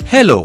Hello!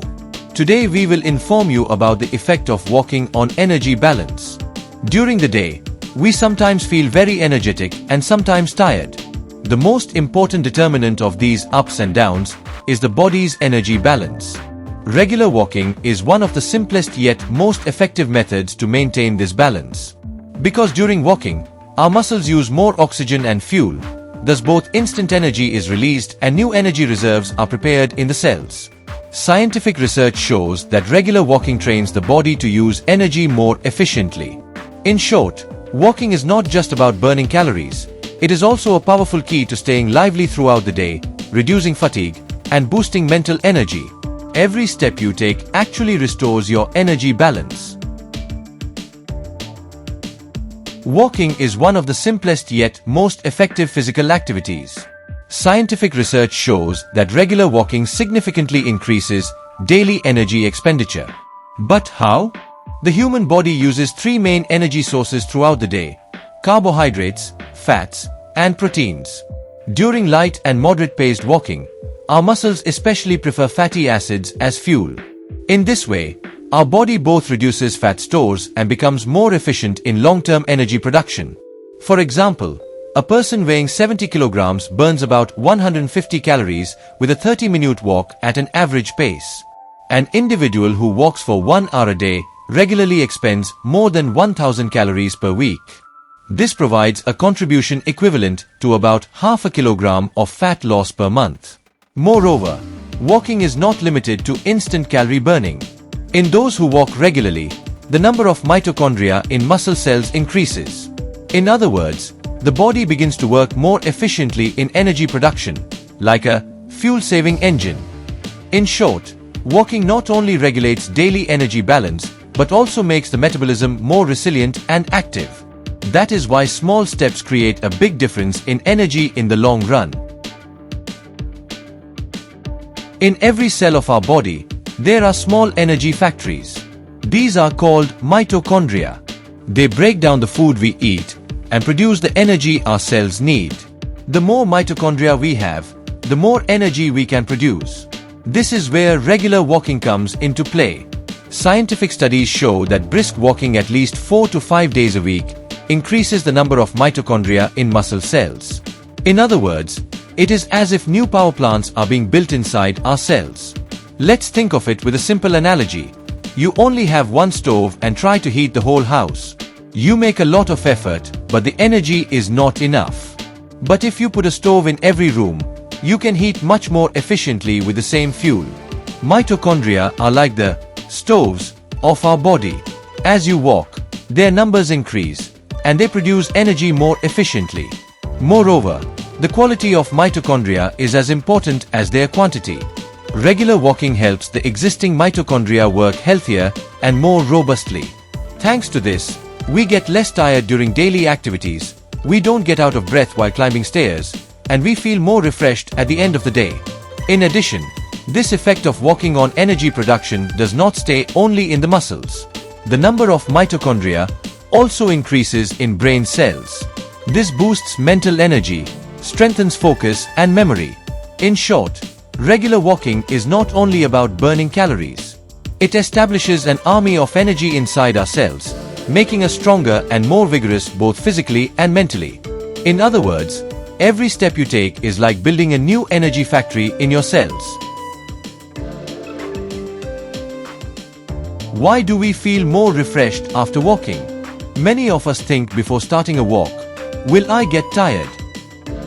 Today we will inform you about the effect of walking on energy balance. During the day, we sometimes feel very energetic and sometimes tired. The most important determinant of these ups and downs is the body's energy balance. Regular walking is one of the simplest yet most effective methods to maintain this balance. Because during walking, our muscles use more oxygen and fuel, thus both instant energy is released and new energy reserves are prepared in the cells. Scientific research shows that regular walking trains the body to use energy more efficiently. In short, walking is not just about burning calories. It is also a powerful key to staying lively throughout the day, reducing fatigue, and boosting mental energy. Every step you take actually restores your energy balance. Walking is one of the simplest yet most effective physical activities. Scientific research shows that regular walking significantly increases daily energy expenditure. But how? The human body uses three main energy sources throughout the day: carbohydrates, fats, and proteins. During light and moderate-paced walking, our muscles especially prefer fatty acids as fuel. In this way, our body both reduces fat stores and becomes more efficient in long-term energy production. For example, a person weighing 70 kilograms burns about 150 calories with a 30-minute walk at an average pace. An individual who walks for 1 hour a day regularly expends more than 1,000 calories per week. This provides a contribution equivalent to about half a kilogram of fat loss per month. Moreover, walking is not limited to instant calorie burning. In those who walk regularly, the number of mitochondria in muscle cells increases. In other words, the body begins to work more efficiently in energy production, like a fuel-saving engine. In short, walking not only regulates daily energy balance, but also makes the metabolism more resilient and active. That is why small steps create a big difference in energy in the long run. In every cell of our body, there are small energy factories. These are called mitochondria. They break down the food we eat and produce the energy our cells need. The more mitochondria we have, the more energy we can produce. This is where regular walking comes into play. Scientific studies show that brisk walking at least 4 to 5 days a week increases the number of mitochondria in muscle cells. In other words, it is as if new power plants are being built inside our cells. Let's think of it with a simple analogy. You only have one stove and try to heat the whole house. You make a lot of effort, but the energy is not enough. But if you put a stove in every room, you can heat much more efficiently with the same fuel. Mitochondria are like the stoves of our body. As you walk, their numbers increase, and they produce energy more efficiently. Moreover, the quality of mitochondria is as important as their quantity. Regular walking helps the existing mitochondria work healthier and more robustly. Thanks to this, we get less tired during daily activities, we don't get out of breath while climbing stairs, and we feel more refreshed at the end of the day. In addition, this effect of walking on energy production does not stay only in the muscles. The number of mitochondria also increases in brain cells. This boosts mental energy, strengthens focus and memory. In short, regular walking is not only about burning calories. It establishes an army of energy inside our cells, making us stronger and more vigorous both physically and mentally. In other words, every step you take is like building a new energy factory in your cells. Why do we feel more refreshed after walking? Many of us think before starting a walk, will I get tired?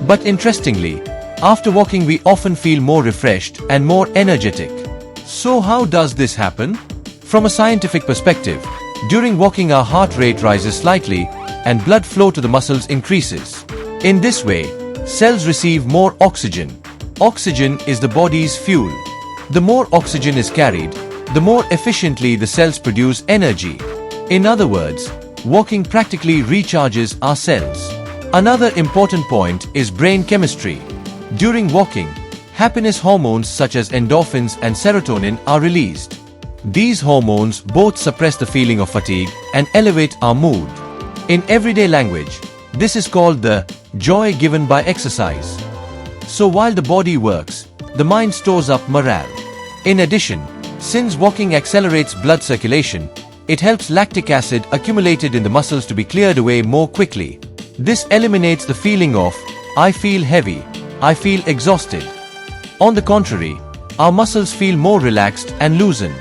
But interestingly, after walking we often feel more refreshed and more energetic. So how does this happen? From a scientific perspective, during walking our heart rate rises slightly and blood flow to the muscles increases. In this way, cells receive more oxygen. Oxygen is the body's fuel. The more oxygen is carried, the more efficiently the cells produce energy. In other words, walking practically recharges our cells. Another important point is brain chemistry. During walking, happiness hormones such as endorphins and serotonin are released. These hormones both suppress the feeling of fatigue and elevate our mood. In everyday language, this is called the joy given by exercise. So while the body works, the mind stores up morale. In addition, since walking accelerates blood circulation, it helps lactic acid accumulated in the muscles to be cleared away more quickly. This eliminates the feeling of, I feel heavy, I feel exhausted. On the contrary, our muscles feel more relaxed and loosened.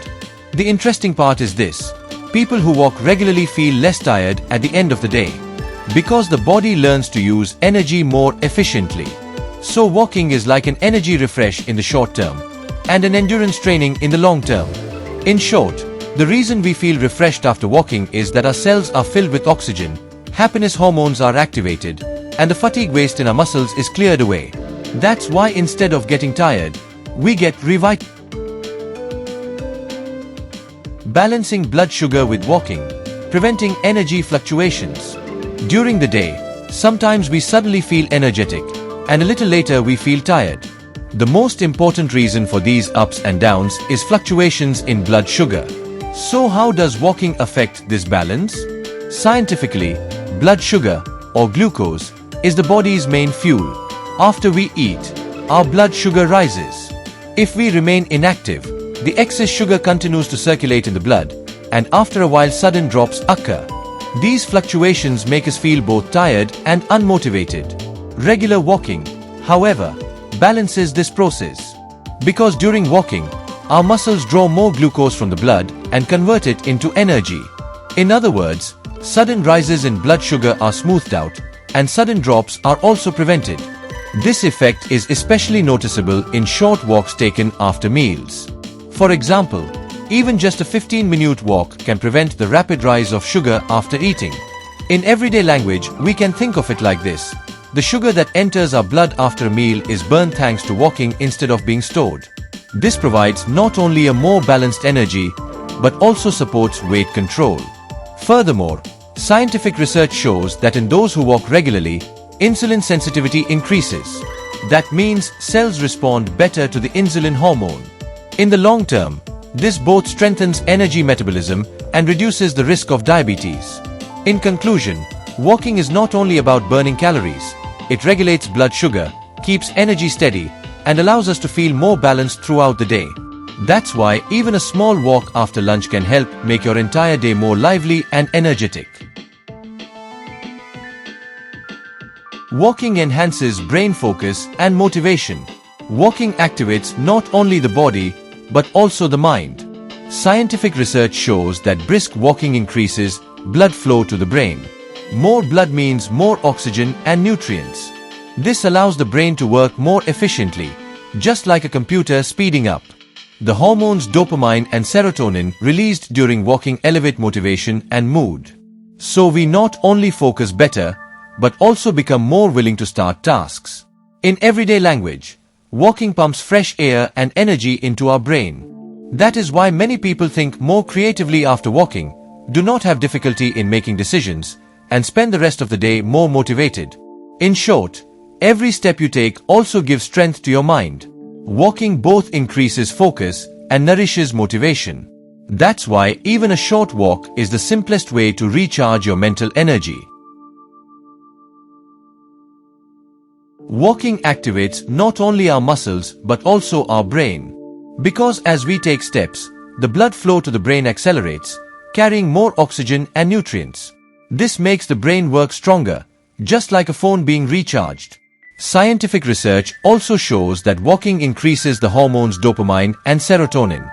The interesting part is this: people who walk regularly feel less tired at the end of the day, because the body learns to use energy more efficiently. So walking is like an energy refresh in the short term, and an endurance training in the long term. In short, the reason we feel refreshed after walking is that our cells are filled with oxygen, happiness hormones are activated, and the fatigue waste in our muscles is cleared away. That's why instead of getting tired, we get revitalized. Balancing blood sugar with walking, preventing energy fluctuations. During the day, sometimes we suddenly feel energetic, and a little later we feel tired. The most important reason for these ups and downs is fluctuations in blood sugar. So how does walking affect this balance? Scientifically, blood sugar, or glucose, is the body's main fuel. After we eat, our blood sugar rises. If we remain inactive, the excess sugar continues to circulate in the blood, and after a while sudden drops occur. These fluctuations make us feel both tired and unmotivated. Regular walking, however, balances this process. Because during walking, our muscles draw more glucose from the blood and convert it into energy. In other words, sudden rises in blood sugar are smoothed out, and sudden drops are also prevented. This effect is especially noticeable in short walks taken after meals. For example, even just a 15-minute walk can prevent the rapid rise of sugar after eating. In everyday language, we can think of it like this: the sugar that enters our blood after a meal is burned thanks to walking instead of being stored. This provides not only a more balanced energy, but also supports weight control. Furthermore, scientific research shows that in those who walk regularly, insulin sensitivity increases. That means cells respond better to the insulin hormone. In the long term, this both strengthens energy metabolism and reduces the risk of diabetes. In conclusion, walking is not only about burning calories, it regulates blood sugar, keeps energy steady, and allows us to feel more balanced throughout the day. That's why even a small walk after lunch can help make your entire day more lively and energetic. Walking enhances brain focus and motivation. Walking activates not only the body, but also the mind. Scientific research shows that brisk walking increases blood flow to the brain. More blood means more oxygen and nutrients. This allows the brain to work more efficiently, just like a computer speeding up. The hormones dopamine and serotonin released during walking elevate motivation and mood. So we not only focus better, but also become more willing to start tasks. In everyday language, walking pumps fresh air and energy into our brain. That is why many people think more creatively after walking, do not have difficulty in making decisions, and spend the rest of the day more motivated. In short, every step you take also gives strength to your mind. Walking both increases focus and nourishes motivation. That's why even a short walk is the simplest way to recharge your mental energy. Walking activates not only our muscles but also our brain. Because as we take steps, the blood flow to the brain accelerates, carrying more oxygen and nutrients. This makes the brain work stronger, just like a phone being recharged. Scientific research also shows that walking increases the hormones dopamine and serotonin.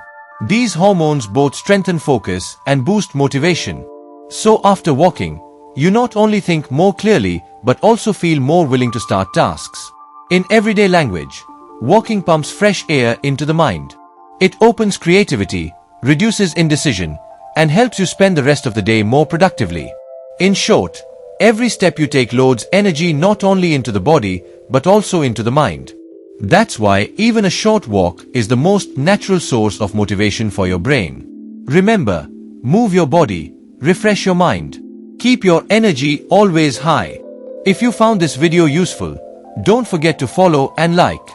These hormones both strengthen focus and boost motivation. So after walking, you not only think more clearly but also feel more willing to start tasks. In everyday language, walking pumps fresh air into the mind. It opens creativity, reduces indecision, and helps you spend the rest of the day more productively. In short, every step you take loads energy not only into the body but also into the mind. That's why even a short walk is the most natural source of motivation for your brain. Remember, move your body, refresh your mind. Keep your energy always high. If you found this video useful, don't forget to follow and like.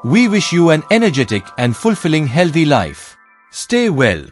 We wish you an energetic and fulfilling healthy life. Stay well.